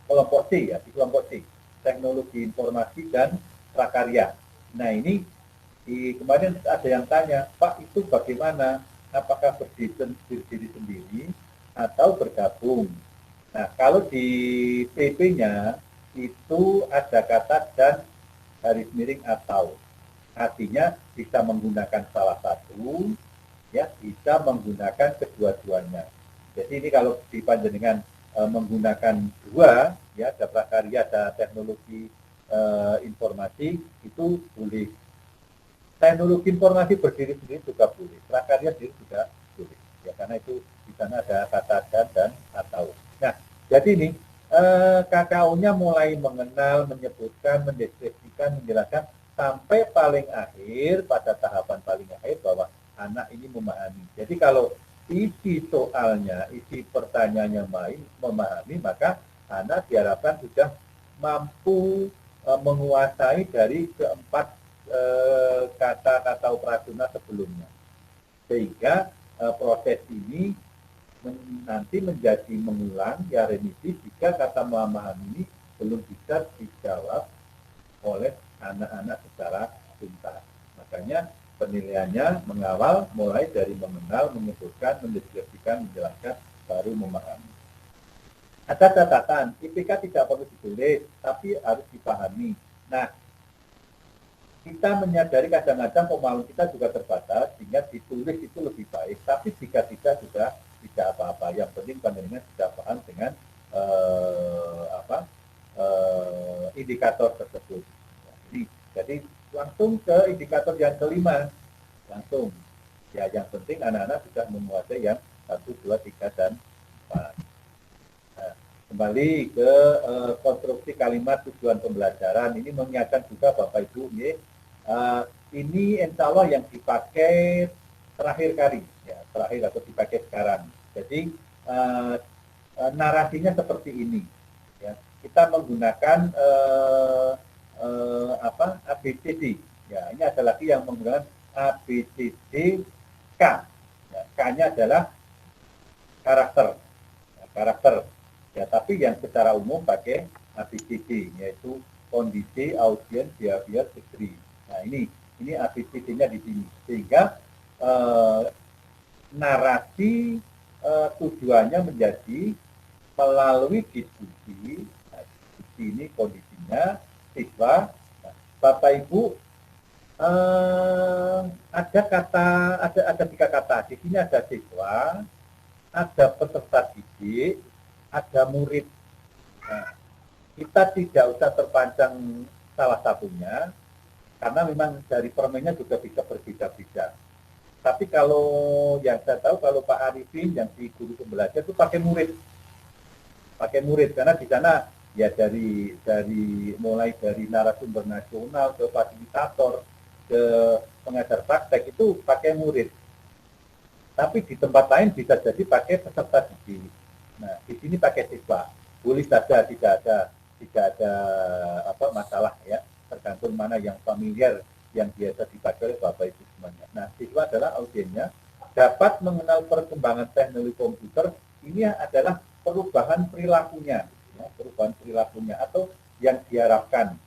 kelompok C ya, di kelompok C, teknologi informasi dan prakarya. Nah ini kemarin ada yang tanya, Pak itu bagaimana? Apakah berdiri sendiri atau bergabung? Nah kalau di PP-nya itu ada kata dan garis miring atau, artinya bisa menggunakan salah satu, ya bisa menggunakan kedua-duanya. Jadi ini kalau di panjenengan menggunakan dua, ya ada prakarya, ada teknologi informasi, itu boleh. Teknologi informasi berdiri sendiri juga boleh, prakarya sendiri juga boleh. Ya karena itu di sana ada kata dan atau. Nah, jadi ini KKU-nya mulai mengenal, menyebutkan, mendeskripsikan, menjelaskan sampai paling akhir, pada tahapan paling akhir bahwa anak ini memahami. Jadi kalau isi soalnya, isi pertanyaannya memahami, maka anak diharapkan sudah mampu menguasai dari keempat kata-kata operasional sebelumnya. Sehingga proses ini nanti menjadi mengulang, ya remisi, jika kata memahami ini belum bisa dijawab oleh anak-anak secara tuntas. Makanya penilaiannya mengawal mulai dari mengenal, menyebutkan, mendeskripsikan, menjelaskan, baru memahami. Ada catatan, IPK tidak perlu ditulis, tapi harus dipahami. Nah, kita menyadari kadang-kadang pemahaman kita juga terbatas, sehingga ditulis itu lebih baik. Tapi jika tidak, sudah tidak apa-apa. Yang penting panjenengan sudah paham dengan indikator tersebut. Jadi langsung ke indikator yang kelima, langsung. Ya, yang penting anak-anak sudah menguasai yang 1, 2, 3, dan 4. Nah, kembali ke konstruksi kalimat tujuan pembelajaran. Ini mengingatkan juga Bapak Ibu, ini insya Allah yang dipakai terakhir kali, ya, terakhir atau dipakai sekarang. Jadi narasinya seperti ini. Ya. Kita menggunakan ABCD. Ya, ini ada lagi yang menggunakan ABCD K. Ya, K-nya adalah karakter. Ya, karakter. Ya, tapi yang secara umum pakai ABCD, yaitu kondisi, audiens, behavior, degree. Nah, ini ABCD-nya di sini. Sehingga narasi tujuannya menjadi melalui diskusi. Nah, diskusi ini kondisinya siswa. Nah, Bapak Ibu ada 3 kata. Di sini ada siswa, ada peserta didik, ada murid. Nah, kita tidak usah terpancang salah satunya, karena memang dari permennya juga bisa berbeda-beda. Tapi kalau yang saya tahu, kalau Pak Arifin yang di guru pembelajar itu pakai murid, karena di sana ya dari mulai dari narasumber nasional ke fasilitator ke pengajar praktek itu pakai murid. Tapi di tempat lain bisa jadi pakai peserta didik. Nah, di sini pakai siswa. Boleh saja, tidak ada masalah ya, tergantung mana yang familiar, yang biasa dipakai oleh Bapak Ibu semuanya. Nah, siswa adalah audiennya, dapat mengenal perkembangan teknologi komputer. Ini adalah perubahan perilakunya, ya, atau yang diharapkan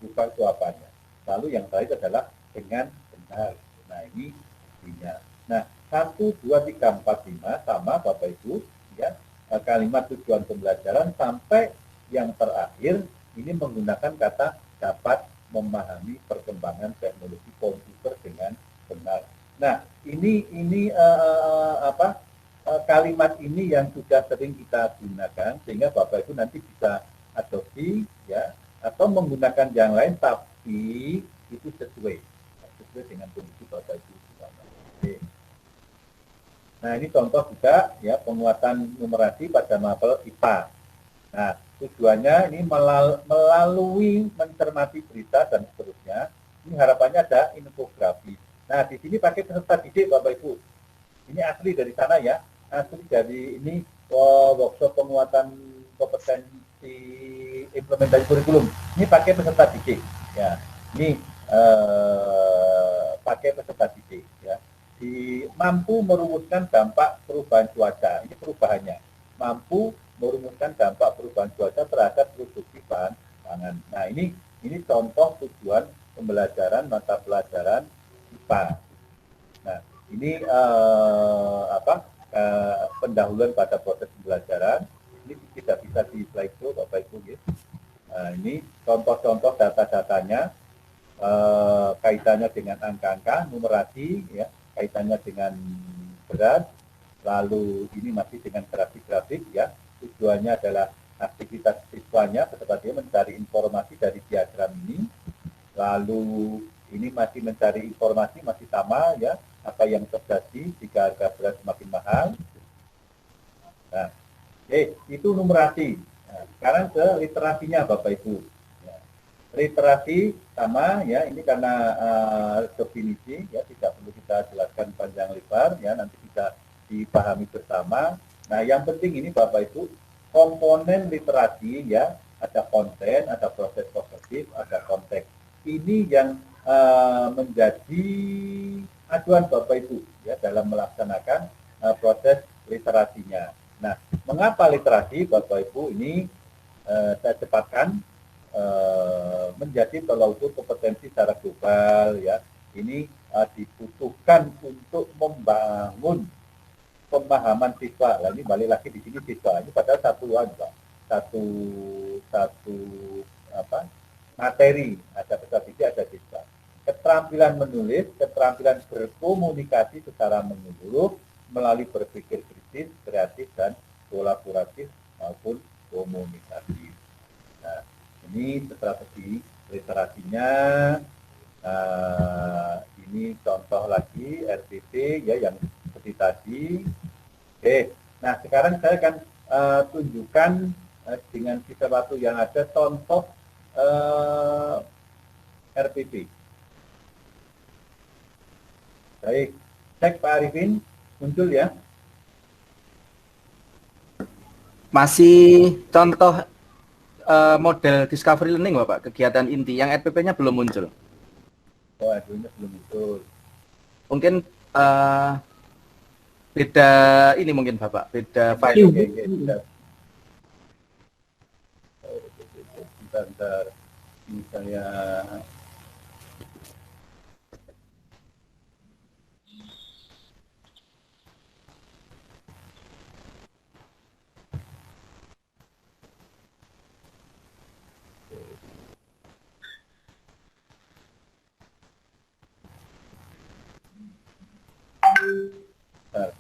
berubah itu apanya. Lalu yang terakhir adalah dengan benar. Nah, ini intinya. Nah, 1, 2, 3, 4, 5 sama Bapak Ibu, ya, kalimat tujuan pembelajaran sampai yang terakhir ini menggunakan kata dapat memahami perkembangan teknologi komputer dengan benar. Nah, ini kalimat ini yang sudah sering kita gunakan, sehingga Bapak Ibu nanti bisa adopsi ya, atau menggunakan yang lain, tapi itu sesuai dengan kondisi Bapak Ibu. Oke. Nah, ini contoh juga ya, penguatan numerasi pada mapel IPA. Nah, tujuannya ini melalui mencermati berita dan seterusnya. Ini harapannya ada infografi. Nah, di sini pakai peserta didik Bapak Ibu. Ini asli dari sana ya, asli dari ini workshop penguatan kompetensi implementasi kurikulum. Ini pakai peserta didik ya. Ini pakai peserta didik ya. Mampu merumuskan dampak perubahan cuaca. Ini perubahannya. Mampu merumuskan dampak perubahan cuaca terhadap produksi bahan pangan. Nah, ini contoh tujuan pembelajaran mata pelajaran IPA. Nah, ini pendahuluan pada proses pembelajaran. Ini tidak bisa di slideshow Bapak Ibu ya. Nah, ini contoh-contoh data-datanya, kaitannya dengan angka-angka, numerasi ya, kaitannya dengan berat, lalu ini masih dengan grafik-grafik ya. Tujuannya adalah aktivitas siswanya peserta dia mencari informasi dari diagram ini, lalu ini masih mencari informasi, masih sama ya, apa yang terjadi jika harga beras semakin mahal. Nah, itu numerasi. Nah, sekarang ke literasinya Bapak Ibu. Ya. Literasi sama ya, ini karena definisi ya, tidak perlu kita jelaskan panjang lebar ya, nanti bisa dipahami bersama. Nah, yang penting ini Bapak Ibu, komponen literasi ya, ada konten, ada proses kognitif, ada konteks. Ini yang menjadi acuan Bapak Ibu ya dalam melaksanakan proses literasinya. Nah, mengapa literasi Bapak Ibu ini saya cepatkan menjadi tolak ukur kompetensi secara global ya. Ini dibutuhkan untuk membangun pemahaman siswa. Nah, ini balik lagi di sini siswa. Ini padahal satu materi, ada peserta didik, ada siswa. Keterampilan menulis, keterampilan berkomunikasi secara menyeluruh melalui berpikir kritis, kreatif, dan kolaboratif maupun komunikasi. Nah, ini strategi literasinya. Ini contoh lagi RPP ya yang seperti tadi. Oke, nah sekarang saya akan tunjukkan dengan sesuatu yang ada contoh RPP. Baik, cek Pak Arifin, muncul ya. Masih contoh model discovery learning Bapak, kegiatan inti yang RPP-nya belum muncul. Oh, aduhnya belum muncul. Mungkin beda ini mungkin Bapak, beda Oke, file. Bentar. Ini saya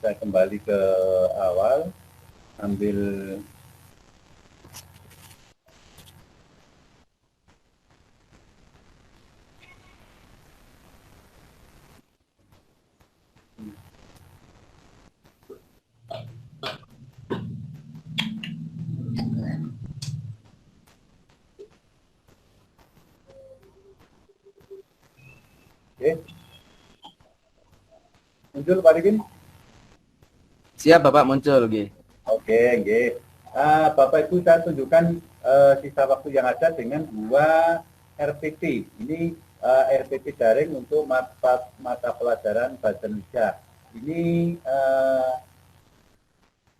saya kembali ke awal, ambil oke. Muncul Pak Rikin? Siap Bapak, muncul. Oke, oke. Bapak Ibu, saya tunjukkan sisa waktu yang ada dengan 2 RPP. Ini RPP daring untuk mata pelajaran Bahasa Indonesia. Ini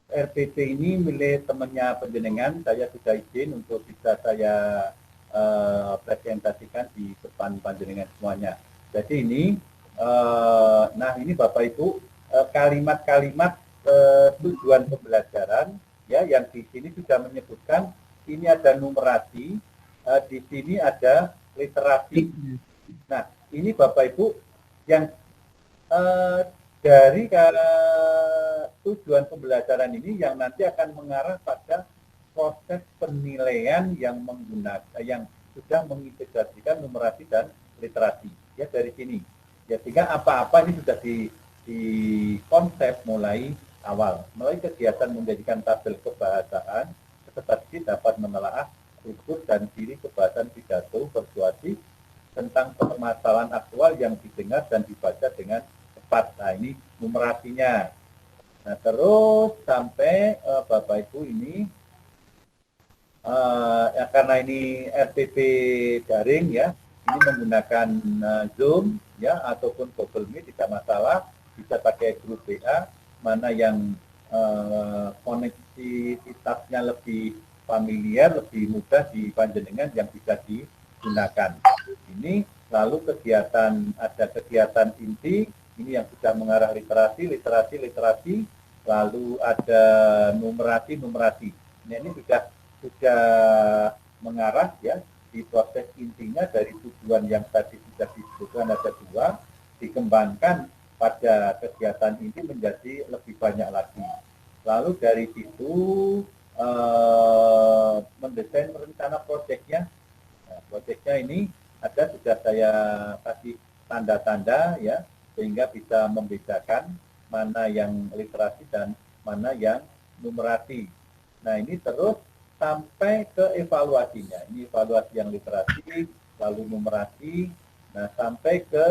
RPP ini milik temannya penjenengan. Saya sudah izin untuk bisa saya presentasikan di depan panjenengan semuanya. Jadi ini, nah ini Bapak Ibu, kalimat-kalimat tujuan pembelajaran ya, yang di sini sudah menyebutkan ini ada numerasi, di sini ada literasi. Nah, ini Bapak Ibu yang dari tujuan pembelajaran ini yang nanti akan mengarah pada proses penilaian yang sudah mengintegrasikan numerasi dan literasi ya dari sini. Ya, sehingga apa-apa ini sudah di konsep mulai awal, melalui kegiatan menjadikan tabel kebahasaan, peserta didik dapat menelaah struktur dan ciri kebahasaan pidato persuasif tentang permasalahan aktual yang didengar dan dibaca dengan tepat. Nah, ini numerasinya. Nah, terus sampai Bapak Ibu ini, ya karena ini RPP daring ya, ini menggunakan Zoom ya ataupun Google Meet, tidak masalah, bisa pakai grup WA, mana yang konektivitasnya lebih familiar, lebih mudah di panjenengan yang bisa digunakan. Ini lalu ada kegiatan inti, ini yang sudah mengarah literasi, lalu ada numerasi. Nah, ini sudah mengarah ya di proses intinya dari tujuan yang tadi sudah disebutkan ada 2, dikembangkan pada kegiatan ini menjadi lebih banyak lagi. Lalu dari situ mendesain rencana proyeknya. Nah, proyeknya ini sudah saya kasih tanda-tanda ya, sehingga bisa membedakan mana yang literasi dan mana yang numerasi. Nah, ini terus sampai ke evaluasinya. Ini evaluasi yang literasi, lalu numerasi. Nah, sampai ke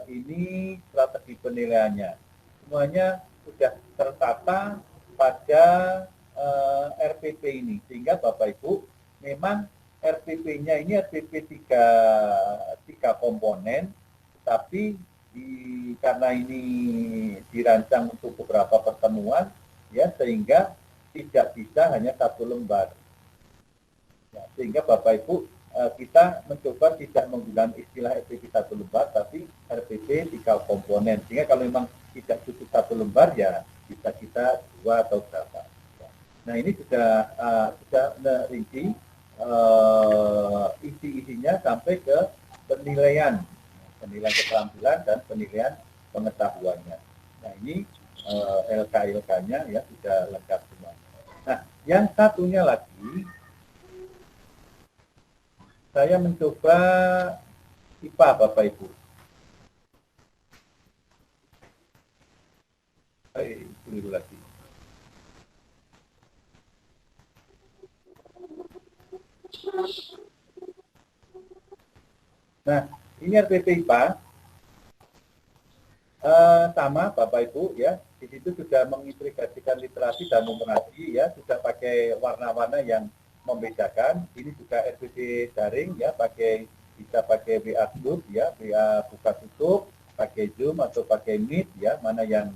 ini strategi penilaiannya. Semuanya sudah tertata pada RPP ini, sehingga Bapak Ibu memang RPP-nya ini RPP 3 komponen, tapi karena ini dirancang untuk beberapa pertemuan ya, sehingga tidak bisa hanya 1 lembar ya, sehingga Bapak Ibu kita mencoba tidak menggunakan istilah RPP 1 lembar, tapi RPP 3 komponen, sehingga kalau memang tidak cukup 1 lembar ya bisa kita 2 atau berapa ya. Nah, ini sudah merinci isi-isinya sampai ke penilaian keterampilan dan penilaian pengetahuannya. Nah, ini LK-LK-nya ya sudah lengkap semua. Nah, yang satunya lagi, saya mencoba IPA Bapak Ibu. Keliru lagi. Nah, ini RPP IPA. Sama Bapak Ibu ya, di situ sudah mengintegrasikan literasi dan numerasi ya, sudah pakai warna-warna yang membedakan. Ini juga RPP daring ya, bisa pakai WA Group ya, WA buka tutup, pakai Zoom atau pakai Meet ya, mana yang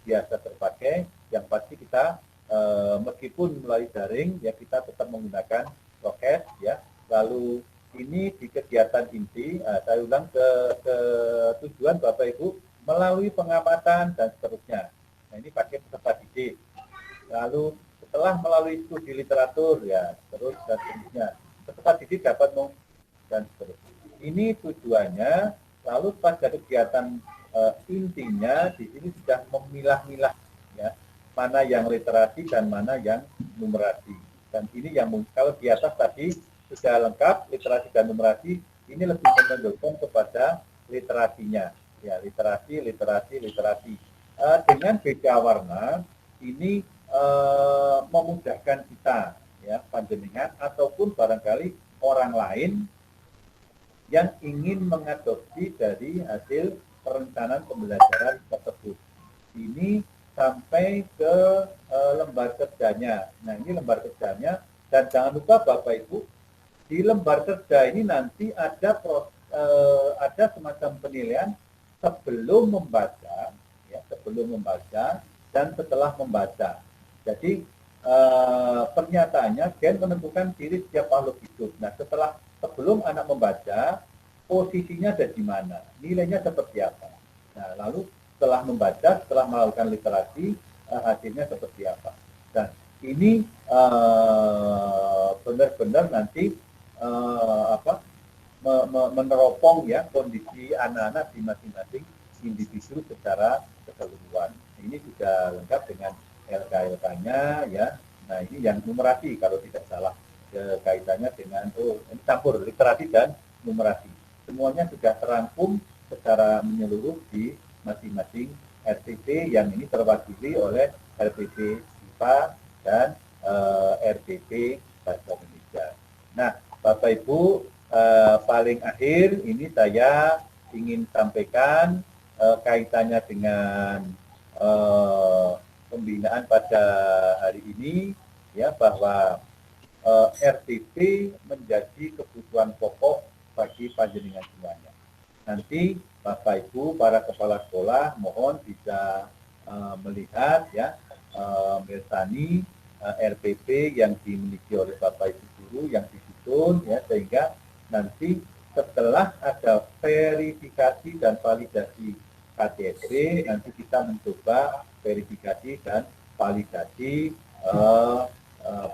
biasa terpakai. Yang pasti kita meskipun melalui daring ya, kita tetap menggunakan prokes ya. Lalu ini di kegiatan inti, saya ulang ke tujuan Bapak Ibu melalui pengamatan dan seterusnya. Nah, ini pakai peserta didik. Lalu setelah melalui studi literatur ya, terus dan seterusnya. Peserta didik dapat dan seterusnya. Ini tujuannya. Lalu pada kegiatan intinya di sini sudah memilah-milah ya, mana yang literasi dan mana yang numerasi. Dan ini yang kalau di atas tadi sudah lengkap literasi dan numerasi, ini lebih menunjukkan kepada literasinya. Ya, literasi. Dengan beda warna, ini memudahkan kita, ya, panjenengan ataupun barangkali orang lain yang ingin mengadopsi dari hasil perencanaan pembelajaran tersebut. Ini sampai ke lembar kerjanya. Nah, ini lembar kerjanya, dan jangan lupa Bapak Ibu, di lembar kerja ini nanti ada semacam penilaian sebelum membaca, ya, dan setelah membaca. Jadi pernyataannya Gen menentukan ciri setiap makhluk hidup. Nah, sebelum anak membaca, posisinya ada di mana, nilainya seperti apa. Nah, lalu setelah membaca, setelah melakukan literasi, hasilnya seperti apa. Dan ini benar-benar nanti meneropong ya kondisi anak-anak di masing-masing individu secara keseluruhan. Ini sudah lengkap dengan LK-nya ya. Nah, ini yang numerasi kalau tidak salah, kaitannya dengan ini campur literasi dan numerasi. Semuanya sudah terangkum secara menyeluruh di masing-masing RPP yang ini terwakili oleh RPP IPA dan RPP Bahasa Indonesia. Nah, Bapak Ibu, paling akhir ini saya ingin sampaikan kaitannya dengan pembinaan pada hari ini ya, bahwa RPP menjadi kebutuhan pokok bagi panjenengan semuanya. Nanti Bapak Ibu para kepala sekolah mohon bisa melihat ya, mirsani RPP yang dimiliki oleh Bapak Ibu guru yang disusun ya, sehingga nanti setelah ada verifikasi dan validasi KTP, nanti kita mencoba verifikasi dan validasi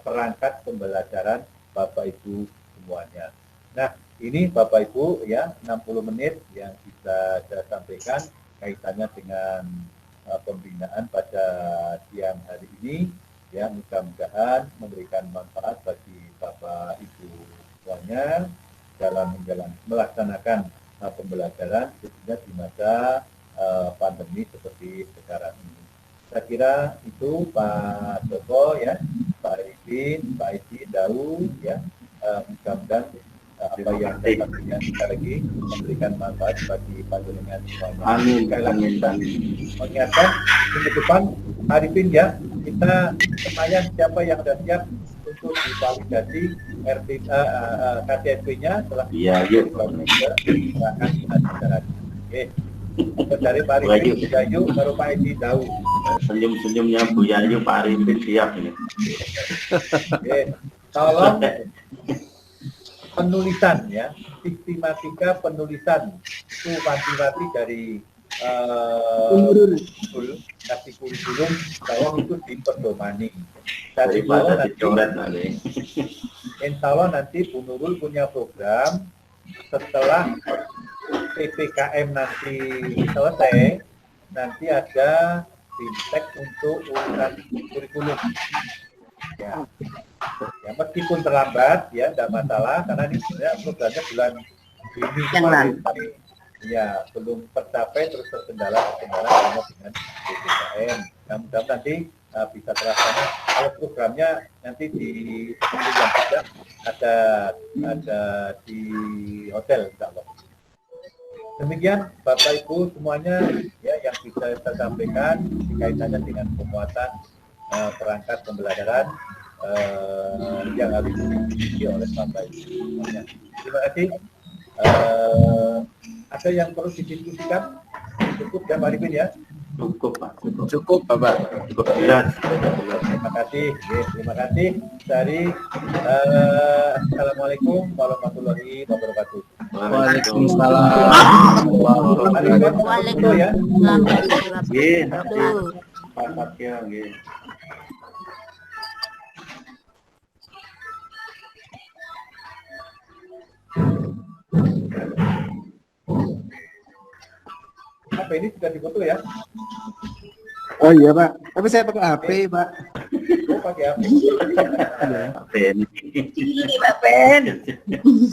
perangkat pembelajaran Bapak Ibu semuanya. Nah, ini Bapak Ibu ya, 60 menit yang bisa saya sampaikan kaitannya dengan pembinaan pada siang hari ini ya, mudah-mudahan memberikan manfaat bagi Bapak Ibu semuanya dalam melaksanakan pembelajaran khususnya di masa pandemi seperti sekarang ini. Saya kira itu Pak Joko ya, Pak Arifin, Pak Edi, Daud ya, mudah-mudahan apa yang saya sampaikan sekali lagi memberikan manfaat bagi panjenengan semuanya. Amin. Sekali lagi kita mengingatkan minggu depan Arifin ya, kita lumayan siapa yang sudah siap untuk divalidasi KTP-nya setelah yuk. akan acara. Oke. Dari Pak Arifin, Yayu, baru Pak Edi, Daud. Senyum-senyumnya Bu Yayu, Pak Arifin siap ini. Oke. Tolong penulisan ya, sistematika penulisan itu wanti-wanti dari kasih kurikulum, tolong itu diperdomani. Dan insya Allah nanti Bu Nurul punya program setelah PPKM nanti selesai, nanti ada fintech untuk urusan kurikulum. Ya, meskipun terlambat ya, tidak masalah karena ini sebenarnya programnya bulan Juni kemarin, tapi ya belum tercapai, terus terkendala karena dengan PPKM. Nah, mudah-mudahan nanti bisa terlaksana. Kalau programnya nanti di yang ada di hotel, insya Allah. Demikian Bapak Ibu semuanya ya yang bisa saya sampaikan kaitannya dengan pemuatan perangkat pembelajaran yang harus dimiliki oleh Bapak Ibu semuanya. Terima kasih. Ada yang perlu didiskusikan? Cukup ya Pak Arifin ya? Cukup Pak, cukup. Cukup Bapak. Cukup jelas. Terima kasih. Terima kasih dari Assalamualaikum warahmatullahi wabarakatuh. Waalaikumsalam. Waalaikumsalam. Ya. Nggih, Pak Satya nggih. Apa ini sudah difoto ya? Oh iya Pak, tapi saya pakai HP Pak. Oh pakai apa? Pak Ben. Ini Pak Ben.